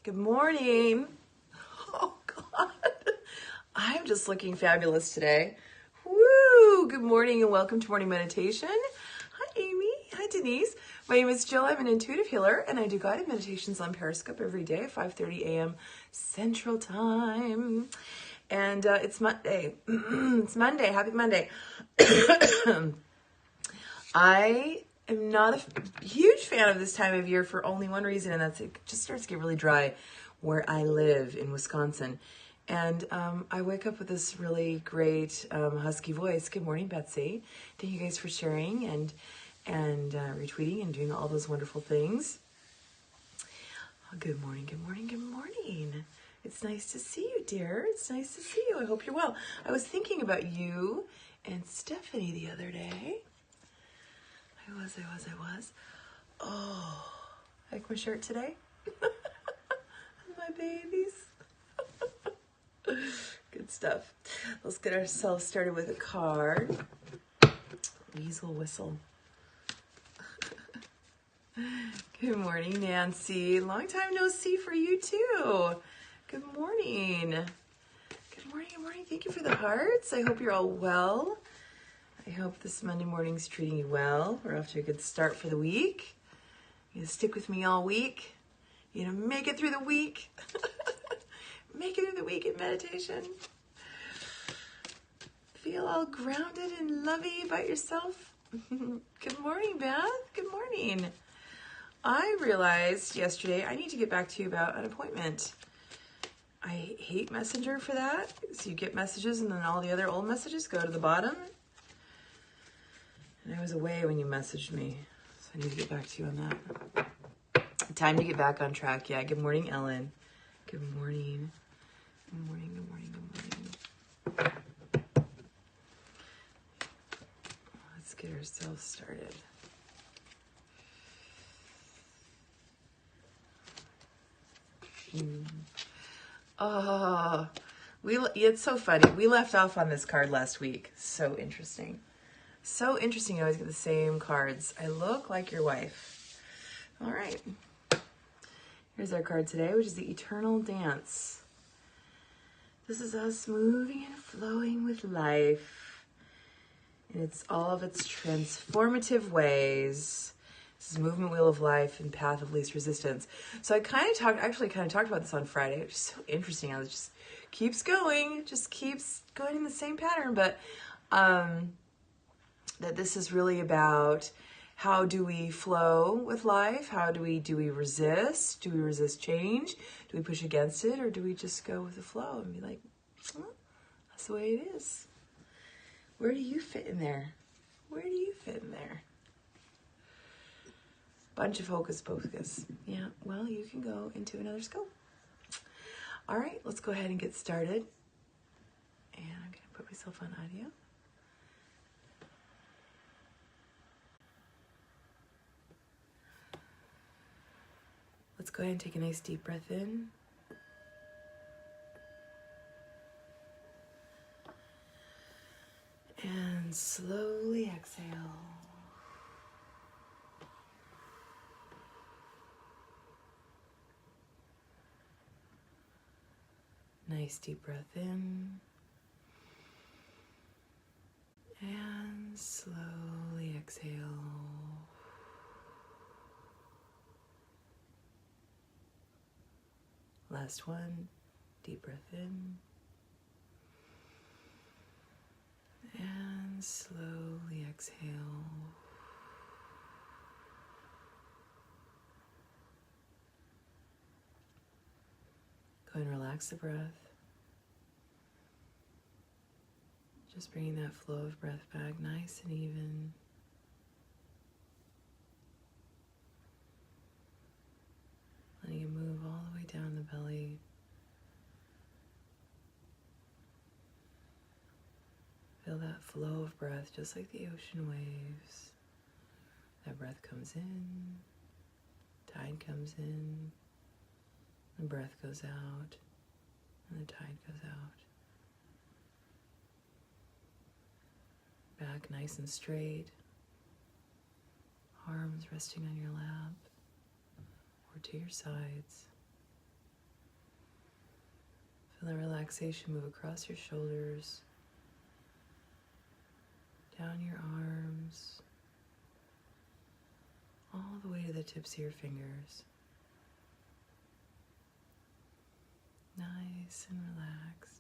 Good morning. Oh, God. I'm just looking fabulous today. Woo! Good morning and welcome to morning meditation. Hi, Amy. Hi, Denise. My name is Jill. I'm an intuitive healer and I do guided meditations on Periscope every day at 5:30 a.m. Central Time. And it's Monday. It's Monday. Happy Monday. I am not a huge fan of this time of year for only one reason, and that's it just starts to get really dry where I live in Wisconsin. And I wake up with this really great husky voice. Good morning, Betsy. Thank you guys for sharing and retweeting and doing all those wonderful things. Oh, good morning, good morning, good morning. It's nice to see you, dear. It's nice to see you. I hope you're well. I was thinking about you and Stephanie the other day. I was. Oh, like my shirt today? My babies. Good stuff. Let's get ourselves started with a card. Weasel whistle. Good morning, Nancy. Long time no see for you too. Good morning. Good morning, good morning. Thank you for the hearts. I hope you're all well. I hope this Monday morning's treating you well. We're off to a good start for the week. You're gonna stick with me all week. You're gonna make it through the week. Make it through the week in meditation. Feel all grounded and lovey about yourself. Good morning, Beth. Good morning. I realized yesterday I need to get back to you about an appointment. I hate Messenger for that. So you get messages and then all the other old messages go to the bottom. And I was away when you messaged me. So I need to get back to you on that. Time to get back on track. Yeah, good morning, Ellen. Good morning. Good morning, good morning, good morning. Let's get ourselves started. Oh, it's so funny. We left off on this card last week. So interesting. So interesting. I always get the same cards. I look like your wife. All right. Here's our card today, which is the Eternal Dance. This is us moving and flowing with life. And it's all of its transformative ways. This is Movement Wheel of Life and Path of Least Resistance. So I kind of talked about this on Friday, which is so interesting. How it just keeps going, in the same pattern. But that this is really about how do we flow with life? How do we resist? Do we resist change? Do we push against it? Or do we just go with the flow and be like, that's the way it is? Where do you fit in there? Where do you fit in there? Bunch of hocus pocus. Yeah, well, you can go into another scope. All right, let's go ahead and get started. And I'm going to put myself on audio. Let's go ahead and take a nice deep breath in. And slowly exhale. Nice deep breath in. And slowly exhale. Last one. Deep breath in. And slowly exhale. Go ahead and relax the breath. Just bringing that flow of breath back nice and even. Letting it move all the way down the belly. Feel that flow of breath just like the ocean waves. That breath comes in, tide comes in, the breath goes out, and the tide goes out. Back nice and straight. Arms resting on your lap or to your sides. Feel the relaxation move across your shoulders, down your arms, all the way to the tips of your fingers. Nice and relaxed.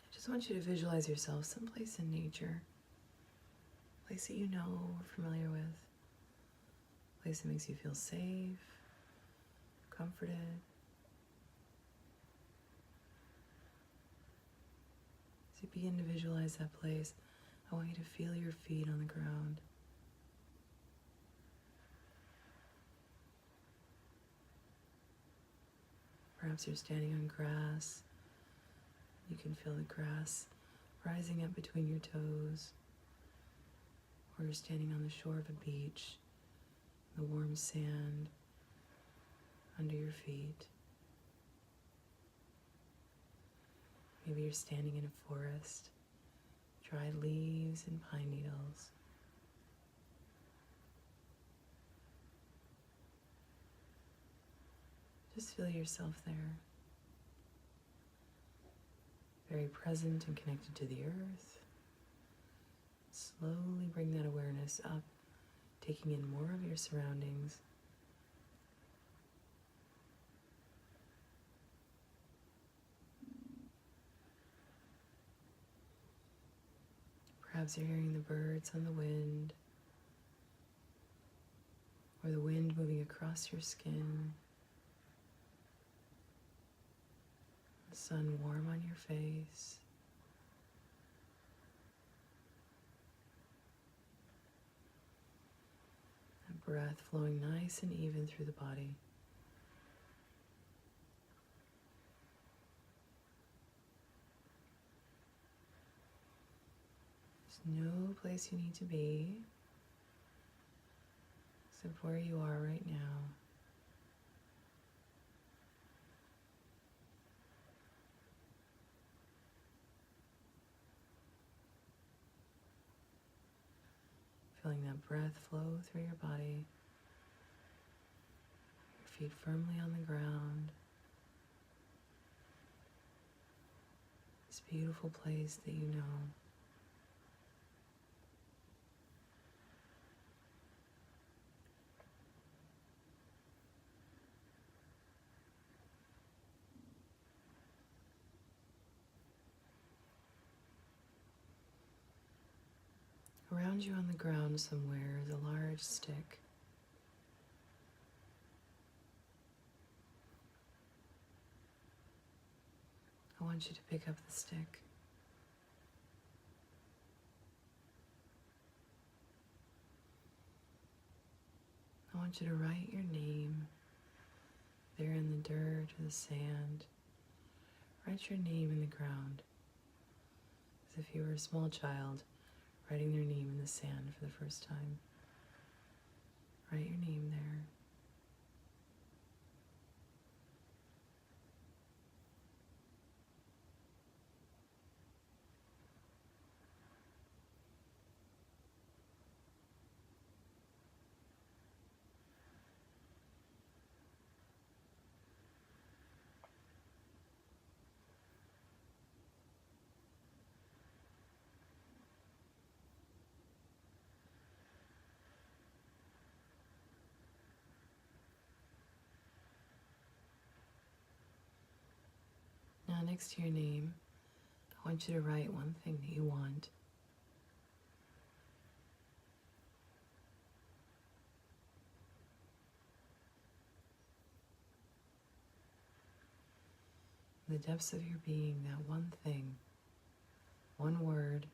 I just want you to visualize yourself someplace in nature, a place that you know or familiar with, a place that makes you feel safe, comforted. As you begin to visualize that place, I want you to feel your feet on the ground. Perhaps you're standing on grass. You can feel the grass rising up between your toes. Or you're standing on the shore of a beach, the warm sand under your feet. Maybe you're standing in a forest, dried leaves and pine needles. Just feel yourself there, very present and connected to the earth. Slowly bring that awareness up, taking in more of your surroundings. Perhaps you're hearing the birds on the wind, or the wind moving across your skin, the sun warm on your face. That breath flowing nice and even through the body. There's no place you need to be except where you are right now. Feeling that breath flow through your body, your feet firmly on the ground. This beautiful place that you know. Around you on the ground somewhere is a large stick. I want you to pick up the stick. I want you to write your name there in the dirt or the sand. Write your name in the ground, as if you were a small child writing their name in the sand for the first time. Write your name there. Now, next to your name, I want you to write one thing that you want. In the depths of your being, that one thing, one word.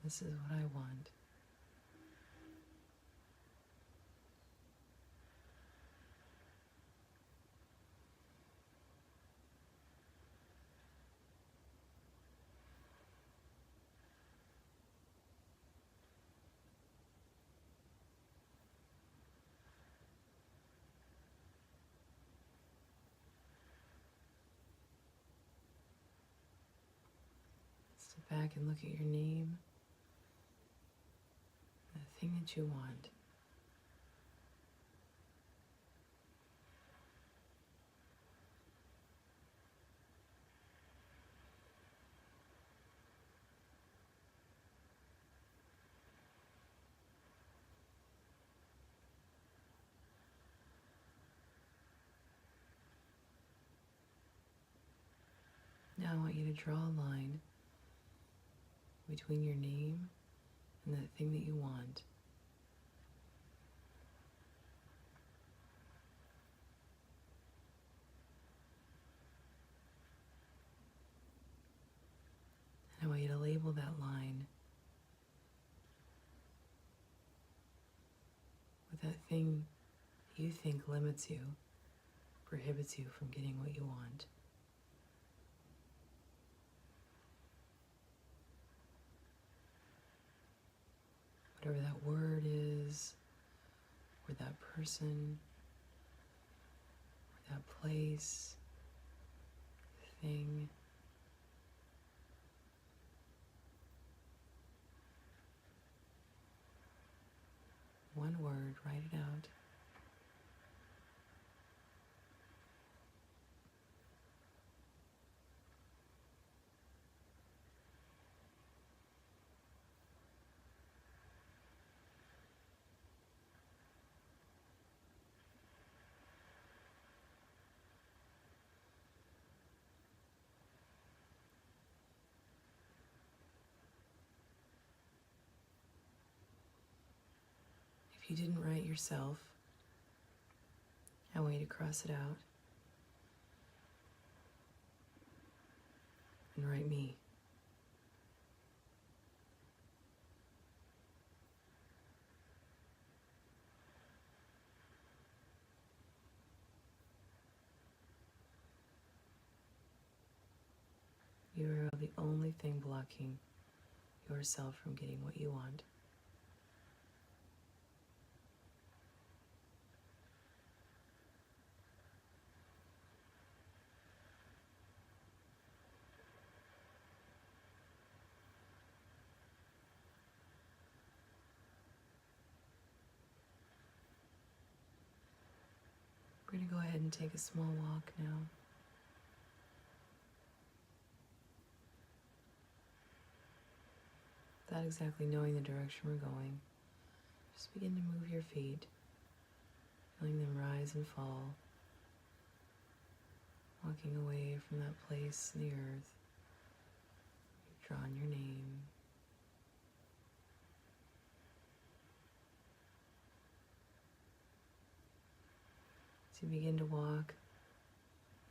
This is what I want. back and look at your name, the thing that you want. Now I want you to draw a line between your name and that thing that you want. And I want you to label that line with that thing you think limits you, prohibits you from getting what you want. Whatever that word is, or that person, or that place, thing. One word, write it out. If you didn't write yourself, I want you to cross it out and write me. You are the only thing blocking yourself from getting what you want. We're going to go ahead and take a small walk now. Without exactly knowing the direction we're going, just begin to move your feet, feeling them rise and fall, walking away from that place in the earth. You've drawn your name. As you begin to walk,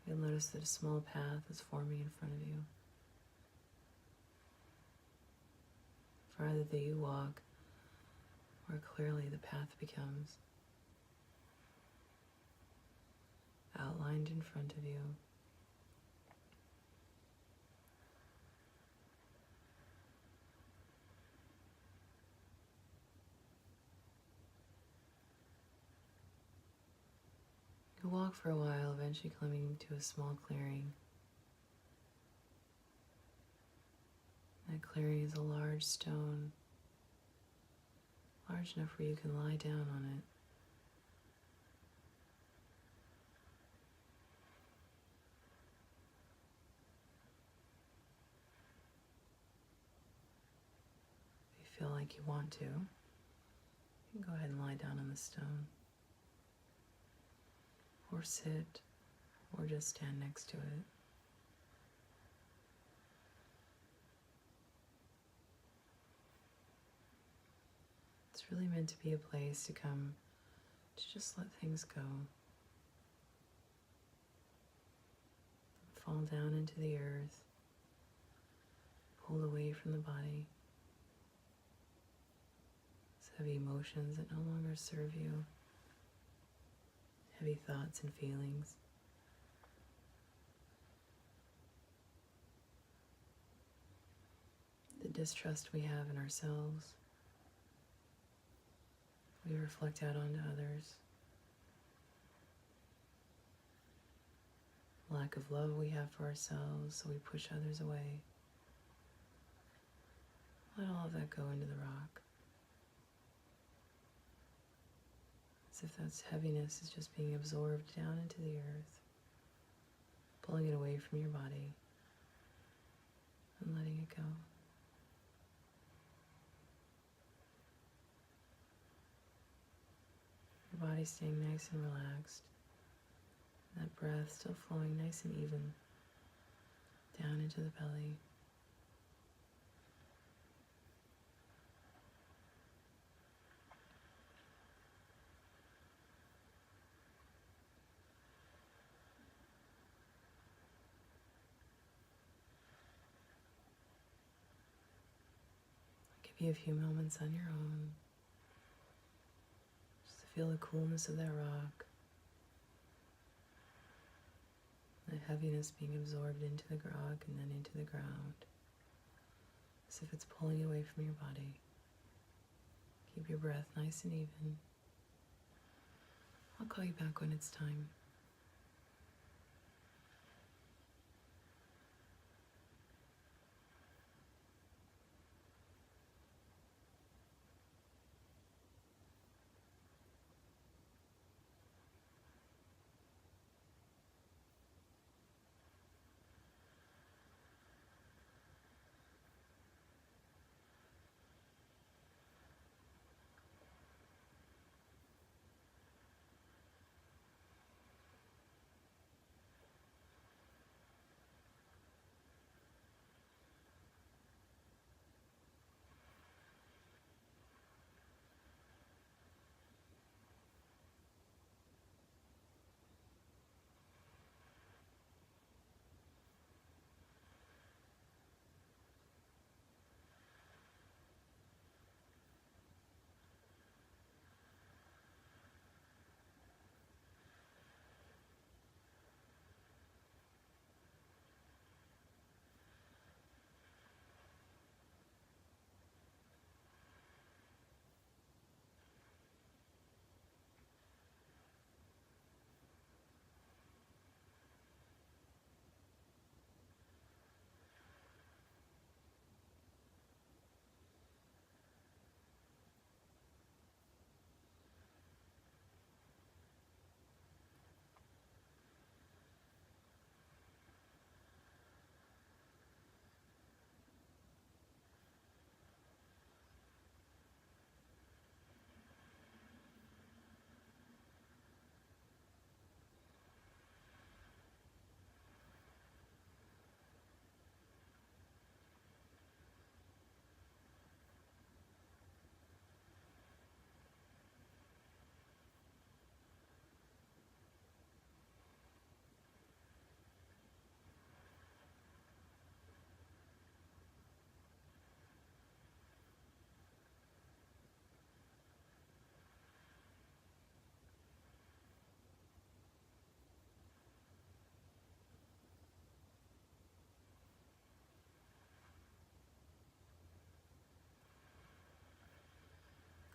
you'll notice that a small path is forming in front of you. The farther that you walk, more clearly the path becomes outlined in front of you. You walk for a while, eventually coming to a small clearing. That clearing is a large stone, large enough where you can lie down on it. If you feel like you want to, you can go ahead and lie down on the stone, or sit, or just stand next to it. It's really meant to be a place to come to just let things go. Fall down into the earth, pulled away from the body. These heavy emotions that no longer serve you, heavy thoughts and feelings. The distrust we have in ourselves, we reflect out onto others. Lack of love we have for ourselves, so we push others away. Let all of that go into the rock. As if that heaviness is just being absorbed down into the earth, pulling it away from your body and letting it go. Your body staying nice and relaxed. That breath still flowing nice and even down into the belly. I'll give you a few moments on your own just to feel the coolness of that rock. The heaviness being absorbed into the rock and then into the ground, as if it's pulling away from your body. Keep your breath nice and even. I'll call you back when it's time.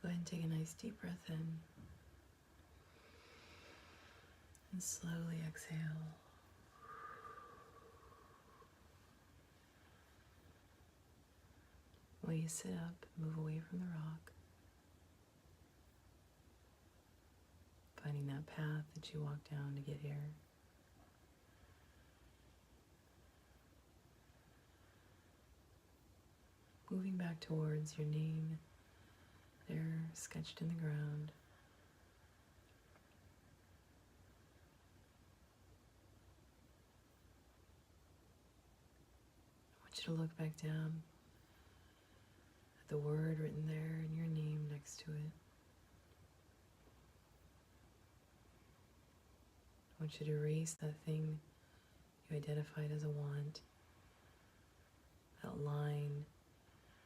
Go ahead and take a nice deep breath in. And slowly exhale. While you sit up, move away from the rock. Finding that path that you walked down to get here. Moving back towards your name, there sketched in the ground. I want you to look back down at the word written there and your name next to it. I want you to erase that thing you identified as a want, that line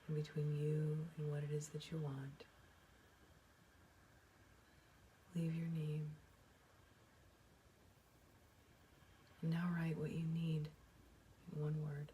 in between you and what it is that you want. Leave your name. And now write what you need in one word.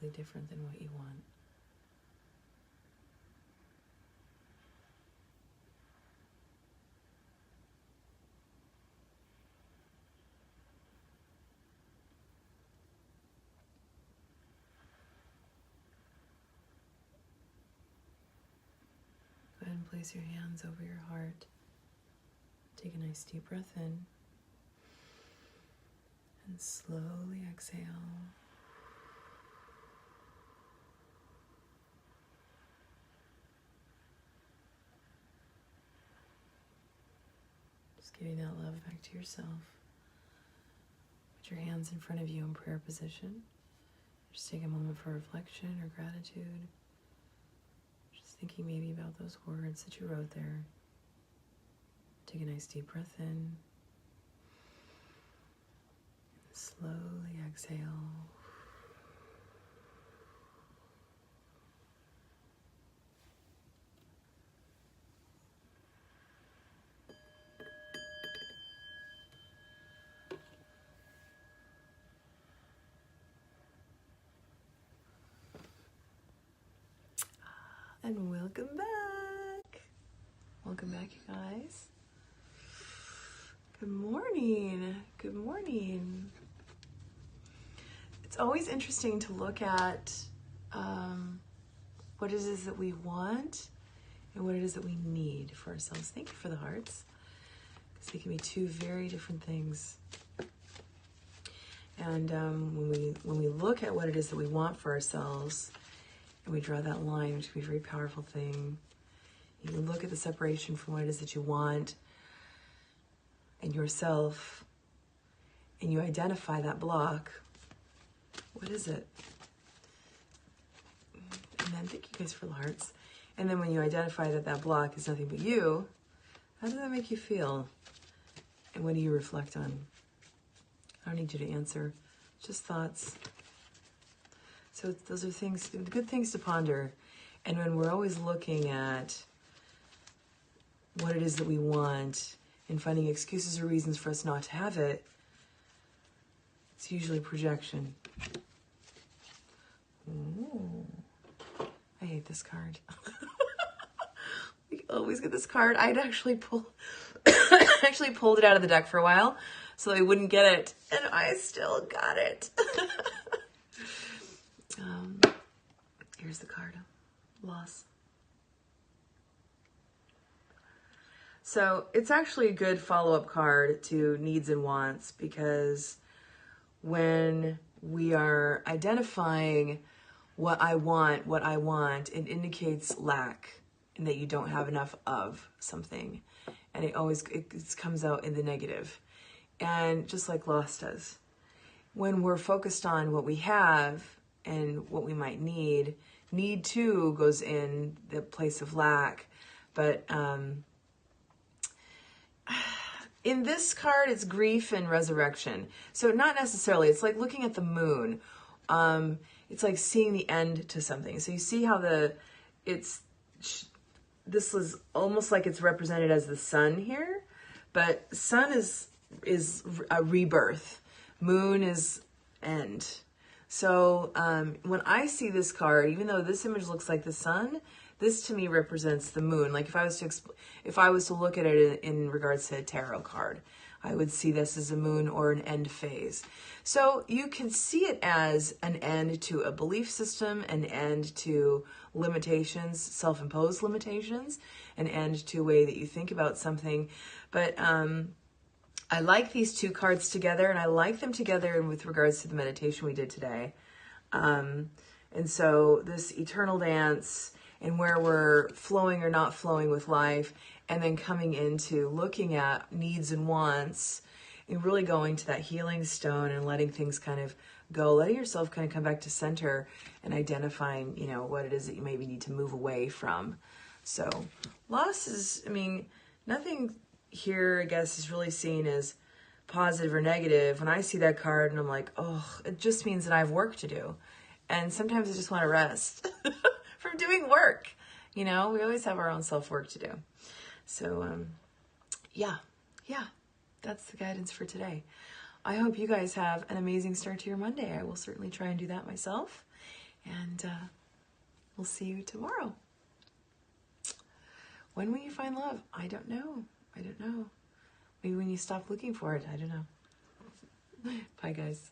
drastically different than what you want. Go ahead and place your hands over your heart. Take a nice deep breath in. And slowly exhale. Just giving that love back to yourself. Put your hands in front of you in prayer position. Just take a moment for reflection or gratitude. Just thinking maybe about those words that you wrote there. Take a nice deep breath in. Slowly exhale. And welcome back. Welcome back, you guys. Good morning. Good morning. It's always interesting to look at what it is that we want and what it is that we need for ourselves. Thank you for the hearts, because they can be two very different things. And when we look at what it is that we want for ourselves, and we draw that line, which can be a very powerful thing, you can look at the separation from what it is that you want and yourself, and you identify that block. What is it? And then thank you guys for the hearts. And then when you identify that that block is nothing but you, how does that make you feel? And what do you reflect on? I don't need you to answer, just thoughts. So those are things, good things to ponder. And when we're always looking at what it is that we want and finding excuses or reasons for us not to have it, it's usually projection. Ooh. I hate this card. We always get this card. I'd actually pulled it out of the deck for a while so I wouldn't get it, and I still got it. Here's the card. Loss. So it's actually a good follow-up card to needs and wants, because when we are identifying what I want, it indicates lack and that you don't have enough of something. And it comes out in the negative. And just like loss does. When we're focused on what we have and what we might need too goes in the place of lack. But in this card, it's grief and resurrection. So not necessarily, it's like looking at the moon. It's like seeing the end to something. So you see how this is almost like it's represented as the sun here, but sun is a rebirth. Moon is end. So when I see this card, even though this image looks like the sun, this to me represents the moon. Like if I was to look at it in regards to a tarot card, I would see this as a moon or an end phase. So you can see it as an end to a belief system, an end to limitations, self-imposed limitations, an end to a way that you think about something. But I like these two cards together, and I like them together with regards to the meditation we did today. And so this eternal dance and where we're flowing or not flowing with life, and then coming into looking at needs and wants and really going to that healing stone and letting things kind of go, letting yourself kind of come back to center and identifying, what it is that you maybe need to move away from. So loss is, nothing here, I guess, is really seen as positive or negative. When I see that card and I'm like, oh, it just means that I have work to do. And sometimes I just want to rest from doing work. We always have our own self-work to do. So, yeah, that's the guidance for today. I hope you guys have an amazing start to your Monday. I will certainly try and do that myself. And we'll see you tomorrow. When will you find love? I don't know. I don't know. Maybe when you stop looking for it. I don't know. Bye, guys.